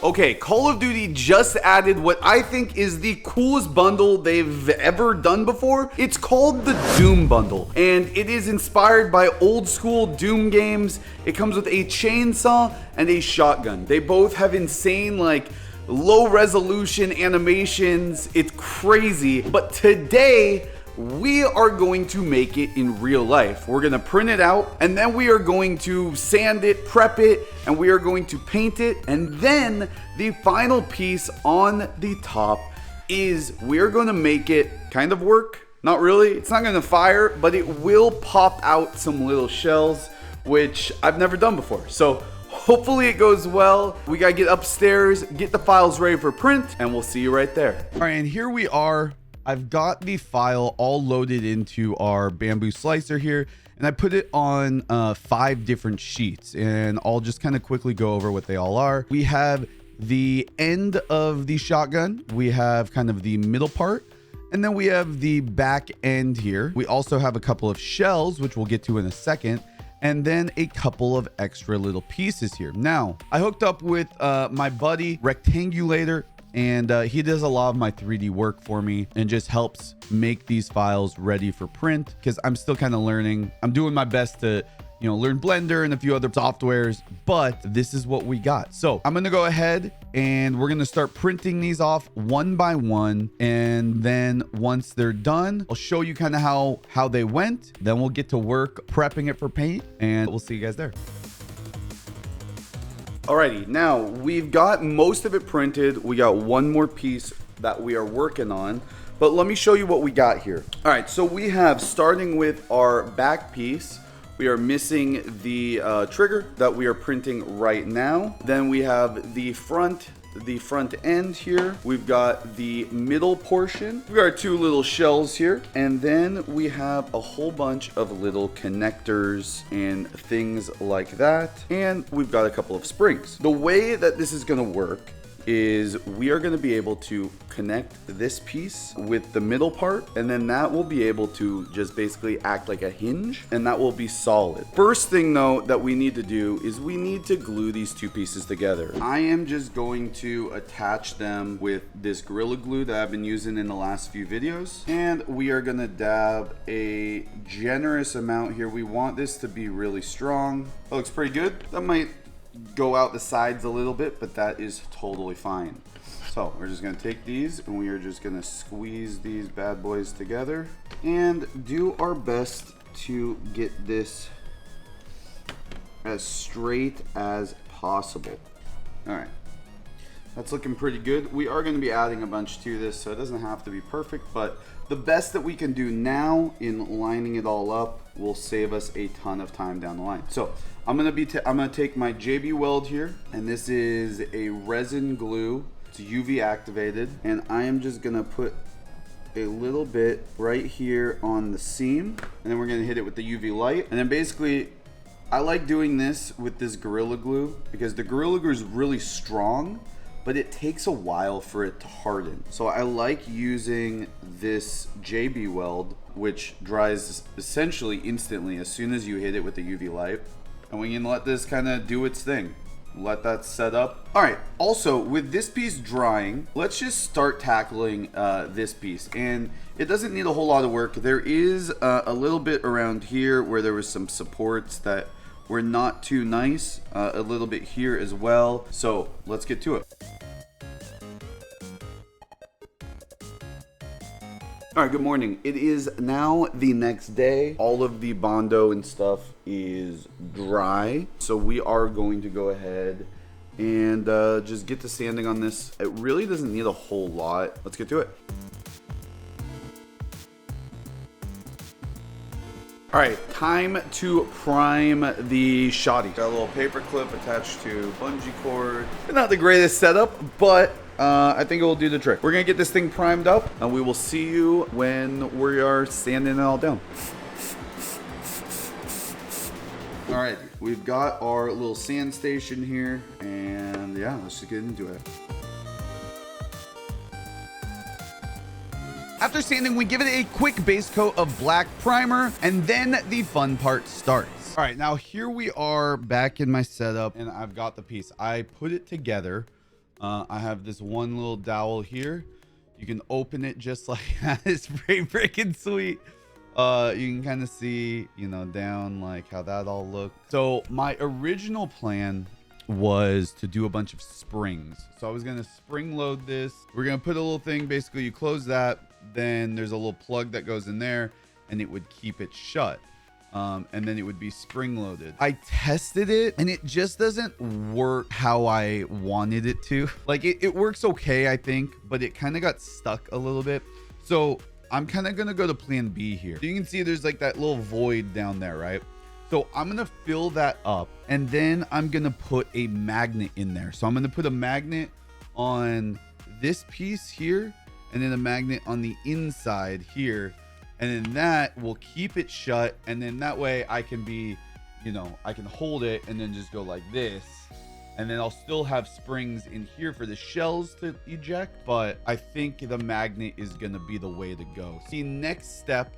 Okay, Call of Duty just added what I think is the coolest bundle they've ever done before. It's called the Doom Bundle, and it is inspired by old school Doom games. It comes with a chainsaw and a shotgun. They both have insane, like, low resolution animations. It's crazy. But today, we are going to make it in real life. We're gonna print it out, and then we are going to sand it, prep it, and we are going to paint it. And then the final piece on the top is we're gonna make it kind of work. Not really, it's not gonna fire, but it will pop out some little shells, which I've never done before. So hopefully it goes well. We gotta get upstairs, get the files ready for print, and we'll see you right there. All right, and here we are. I've got the file all loaded into our bamboo slicer here, and I put it on 5 different sheets, and I'll just kind of quickly go over what they all are. We have the end of the shotgun, we have kind of the middle part, and then we have the back end here. We also have a couple of shells, which we'll get to in a second, and then a couple of extra little pieces here. Now, I hooked up with my buddy Rectangulator, and he does a lot of my 3D work for me and just helps make these files ready for print, because I'm still kind of learning. I'm doing my best to, you know, learn Blender and a few other softwares, but this is what we got. So I'm gonna go ahead and we're gonna start printing these off one by one, and then once they're done, I'll show you kind of how they went. Then we'll get to work prepping it for paint, and we'll see you guys there. Alrighty, now we've got most of it printed. We got one more piece that we are working on, but let me show you what we got here. All right, so we have, starting with our back piece, we are missing the trigger that we are printing right now. Then we have the front end here. We've got the middle portion. We've got our 2 little shells here. And then we have a whole bunch of little connectors and things like that. And we've got a couple of springs. The way that this is gonna work is we are going to be able to connect this piece with the middle part, and then that will be able to just basically act like a hinge, and that will be solid. First thing though that we need to do is we need to glue these 2 pieces together. I am just going to attach them with this Gorilla Glue that I've been using in the last few videos, and we are going to dab a generous amount here. We want this to be really strong. That looks pretty good. That might go out the sides a little bit, but that is totally fine. So we're just gonna take these and we are just gonna squeeze these bad boys together and do our best to get this as straight as possible. All right, that's looking pretty good. We are going to be adding a bunch to this, so it doesn't have to be perfect, but the best that we can do now in lining it all up will save us a ton of time down the line. So I'm gonna take my JB Weld here, and this is a resin glue. It's UV activated, and I am just gonna put a little bit right here on the seam, and then we're gonna hit it with the UV light. And then basically, I like doing this with this Gorilla Glue because the Gorilla Glue is really strong, but it takes a while for it to harden. So I like using this JB Weld, which dries essentially instantly as soon as you hit it with the UV light. And we can let this kind of do its thing. Let that set up. All right, also with this piece drying, let's just start tackling this piece. And it doesn't need a whole lot of work. There is a little bit around here where there was some supports that were not too nice, a little bit here as well. So let's get to it. All right, good morning. It is now the next day. All of the Bondo and stuff is dry. So we are going to go ahead and just get to sanding on this. It really doesn't need a whole lot. Let's get to it. All right, time to prime the shoddy. Got a little paper clip attached to bungee cord. Not the greatest setup, but I think it will do the trick. We're gonna get this thing primed up, and we will see you when we are sanding it all down. All right, we've got our little sand station here, and yeah, let's just get into it. After sanding, we give it a quick base coat of black primer, and then the fun part starts. All right, now here we are back in my setup, and I've got the piece. I put it together I have this one little dowel here. You can open it just like that. It's pretty freaking sweet. You can kind of see, you know, down like how that all looked. So my original plan was to do a bunch of springs. So I was gonna spring load this. We're gonna put a little thing, basically you close that, then there's a little plug that goes in there and it would keep it shut. And then it would be spring loaded. I tested it and it just doesn't work how I wanted it to. Like it works okay, I think, but it kind of got stuck a little bit. So I'm kind of gonna go to plan B here. So you can see there's like that little void down there, right? So I'm gonna fill that up and then I'm gonna put a magnet in there. So I'm gonna put a magnet on this piece here and then a magnet on the inside here. And then that will keep it shut. And then that way I can be, you know, I can hold it and then just go like this. And then I'll still have springs in here for the shells to eject. But I think the magnet is gonna be the way to go. The next step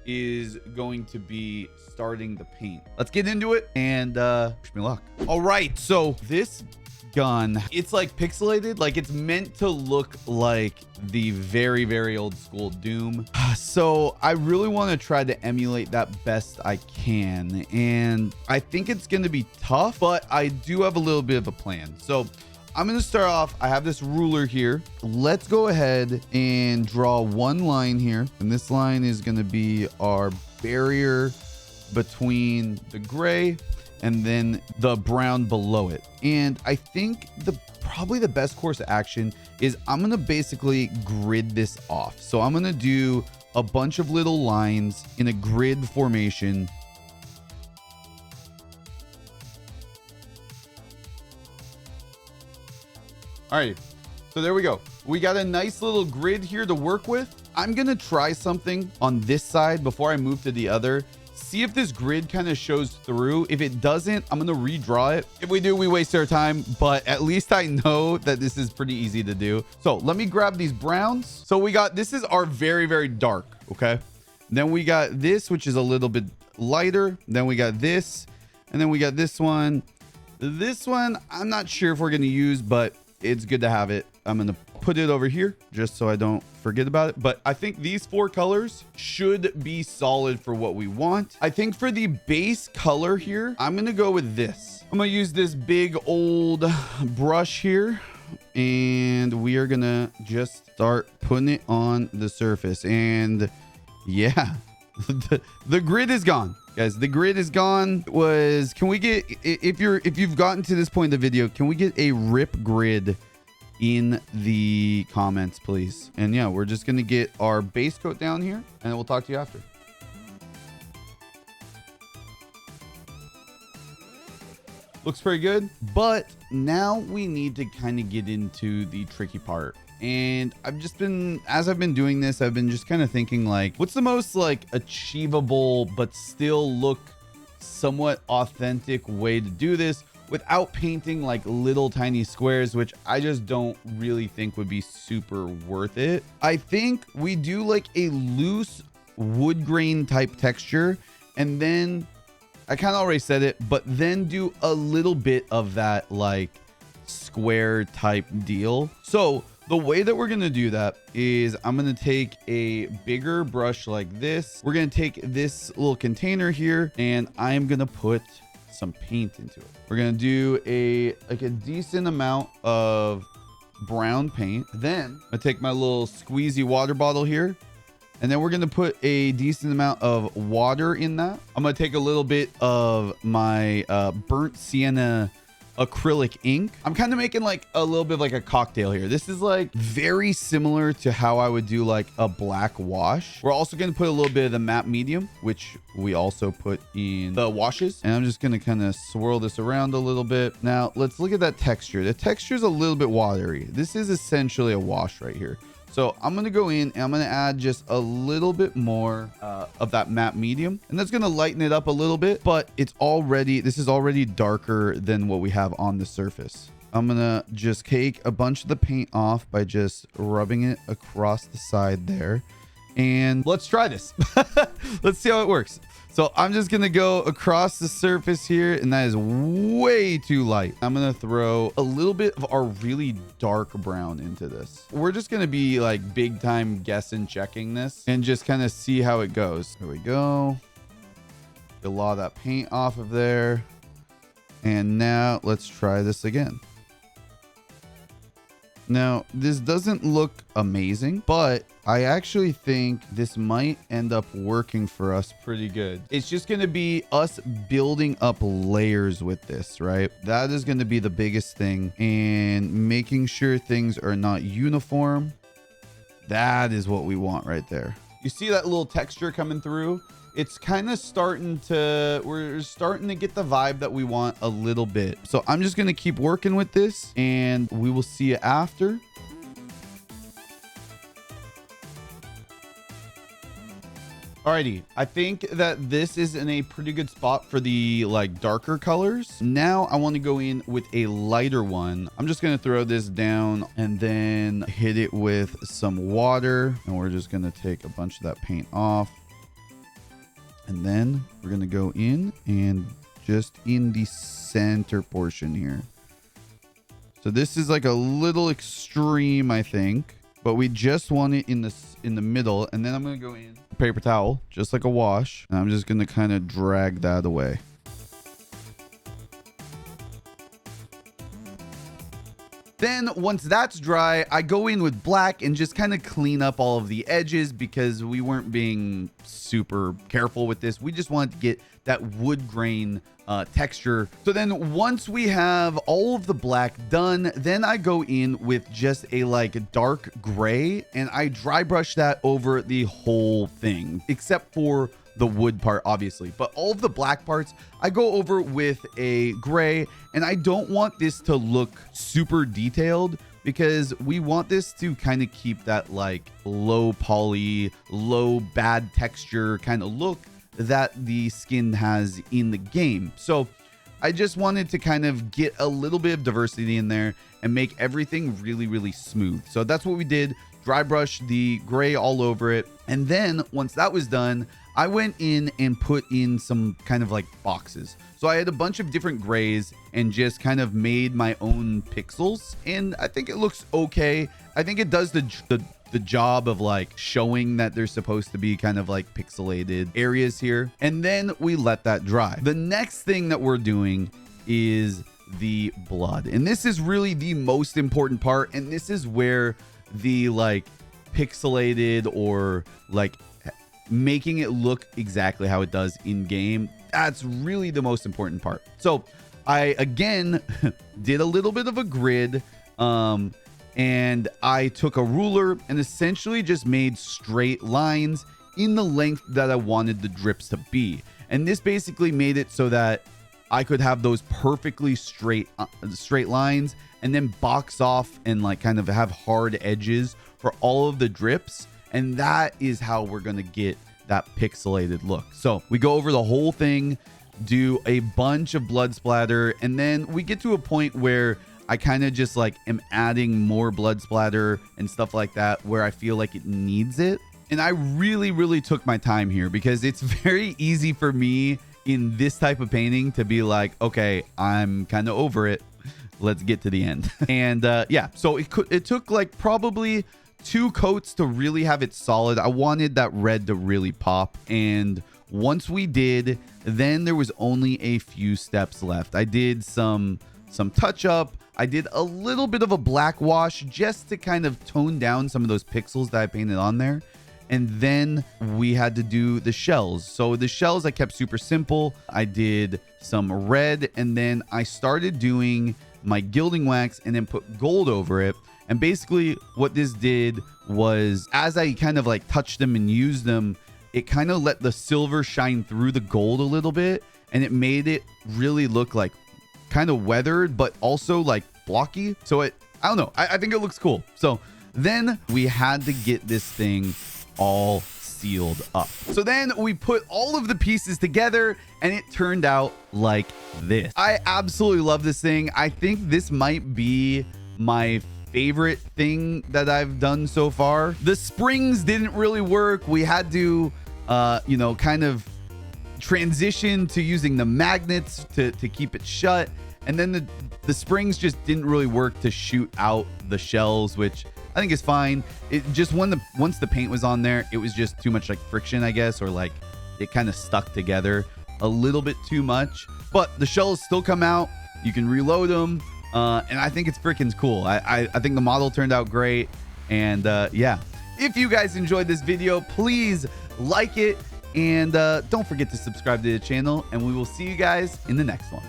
is going to be starting the paint. Let's get into it and wish me luck. All right, so this gun, it's like pixelated, like it's meant to look like the very old school Doom. So I really want to try to emulate that best I can, and I think it's going to be tough, but I do have a little bit of a plan. So I'm going to start off. I have this ruler here. Let's go ahead and draw one line here. And this line is going to be our barrier between the gray and then the brown below it. And I think probably the best course of action is I'm going to basically grid this off. So I'm going to do a bunch of little lines in a grid formation. All right, so there we go. We got a nice little grid here to work with. I'm gonna try something on this side before I move to the other. See if this grid kind of shows through. If it doesn't, I'm gonna redraw it. If we do, we waste our time, but at least I know that this is pretty easy to do. So let me grab these browns. So we got, this is our very dark, okay? Then we got this, which is a little bit lighter. Then we got this, and then we got this one. This one, I'm not sure if we're gonna use, but it's good to have it. I'm gonna put it over here just so I don't forget about it. But I think these 4 colors should be solid for what we want. I think for the base color here, I'm gonna go with this. I'm gonna use this big old brush here, and we are gonna just start putting it on the surface. And yeah, the grid is gone. Guys, the grid is gone. Can we get, if you've gotten to this point in the video, can we get a rip grid in the comments, please? And yeah, we're just gonna get our base coat down here and we'll talk to you after. Looks pretty good, but now we need to kind of get into the tricky part. And as I've been doing this, I've been just kind of thinking like, what's the most like achievable but still look somewhat authentic way to do this without painting like little tiny squares, which I just don't really think would be super worth it. I think we do like a loose wood grain type texture, and then I kind of already said it, but then do a little bit of that like square type deal. So the way that we're going to do that is I'm going to take a bigger brush like this. We're going to take this little container here and I am going to put some paint into it. We're going to do a decent amount of brown paint. Then I'm going to take my little squeezy water bottle here, and then we're going to put a decent amount of water in that. I'm going to take a little bit of my burnt sienna acrylic ink. I'm kind of making like a little bit of like a cocktail here. This is like very similar to how I would do like a black wash. We're also going to put a little bit of the matte medium, which we also put in the washes. And I'm just going to kind of swirl this around a little bit. Now let's look at that texture. The texture is a little bit watery. This is essentially a wash right here. So I'm going to go in and I'm going to add just a little bit more of that matte medium, and that's going to lighten it up a little bit, but this is already darker than what we have on the surface. I'm going to just take a bunch of the paint off by just rubbing it across the side there. and let's try this. Let's see how it works. So I'm just going to go across the surface here, and that is way too light. I'm going to throw a little bit of our really dark brown into this. We're just going to be like big time guessing, checking this and just kind of see how it goes. There we go. Get a lot of that paint off of there. And now let's try this again. Now, this doesn't look amazing, but I actually think this might end up working for us pretty good. It's just going to be us building up layers with this, right? That is going to be the biggest thing, and making sure things are not uniform. That is what we want right there. You see that little texture coming through? It's kind of we're starting to get the vibe that we want a little bit. So I'm just going to keep working with this, and we will see it after. Alrighty, I think that this is in a pretty good spot for the like darker colors. Now I want to go in with a lighter one. I'm just going to throw this down and then hit it with some water, and we're just going to take a bunch of that paint off. And then we're going to go in and just in the center portion here. So this is like a little extreme, I think, but we just want it in the middle. And then I'm going to go in paper towel, just like a wash. And I'm just going to kind of drag that away. Then once that's dry, I go in with black and just kind of clean up all of the edges because we weren't being super careful with this. We just wanted to get that wood grain texture. So then once we have all of the black done, then I go in with just a like dark gray, and I dry brush that over the whole thing, except for the wood part, obviously, but all of the black parts I go over with a gray. And I don't want this to look super detailed because we want this to kind of keep that like low poly, low bad texture kind of look that the skin has in the game. So I just wanted to kind of get a little bit of diversity in there and make everything really, really smooth. So that's what we did. Dry brush the gray all over it. And then once that was done, I went in and put in some kind of like boxes. So I had a bunch of different grays and just kind of made my own pixels. And I think it looks okay. I think it does the job of like showing that there's supposed to be kind of like pixelated areas here. And then we let that dry. The next thing that we're doing is the blood. And this is really the most important part. And this is where the like pixelated or like making it look exactly how it does in game, that's really the most important part. So I again did a little bit of a grid, and I took a ruler and essentially just made straight lines in the length that I wanted the drips to be. And this basically made it so that I could have those perfectly straight lines, and then box off and like kind of have hard edges for all of the drips. And that is how we're going to get that pixelated look. So we go over the whole thing, do a bunch of blood splatter, and then we get to a point where I kind of just like am adding more blood splatter and stuff like that where I feel like it needs it. And I really, really took my time here because it's very easy for me in this type of painting to be like, okay, I'm kind of over it. Let's get to the end. And yeah, so it took like probably 2 coats to really have it solid. I wanted that red to really pop. And once we did, then there was only a few steps left. I did some touch up. I did a little bit of a black wash just to kind of tone down some of those pixels that I painted on there. And then we had to do the shells. So the shells I kept super simple. I did some red, and then I started doing my gilding wax and then put gold over it. And basically what this did was, as I kind of like touched them and used them, it kind of let the silver shine through the gold a little bit, and it made it really look like kind of weathered, but also like blocky. So I don't know. I think it looks cool. So then we had to get this thing all sealed up. So then we put all of the pieces together, and it turned out like this. I absolutely love this thing. I think this might be my favorite thing that I've done so far. The springs didn't really work. We had to, you know, kind of transition to using the magnets to keep it shut. And then the springs just didn't really work to shoot out the shells, which I think is fine. It just once the paint was on there, it was just too much like friction, I guess, or like it kind of stuck together a little bit too much. But the shells still come out. You can reload them. And I think it's freaking cool. I think the model turned out great. And yeah, if you guys enjoyed this video, please like it. And don't forget to subscribe to the channel. And we will see you guys in the next one.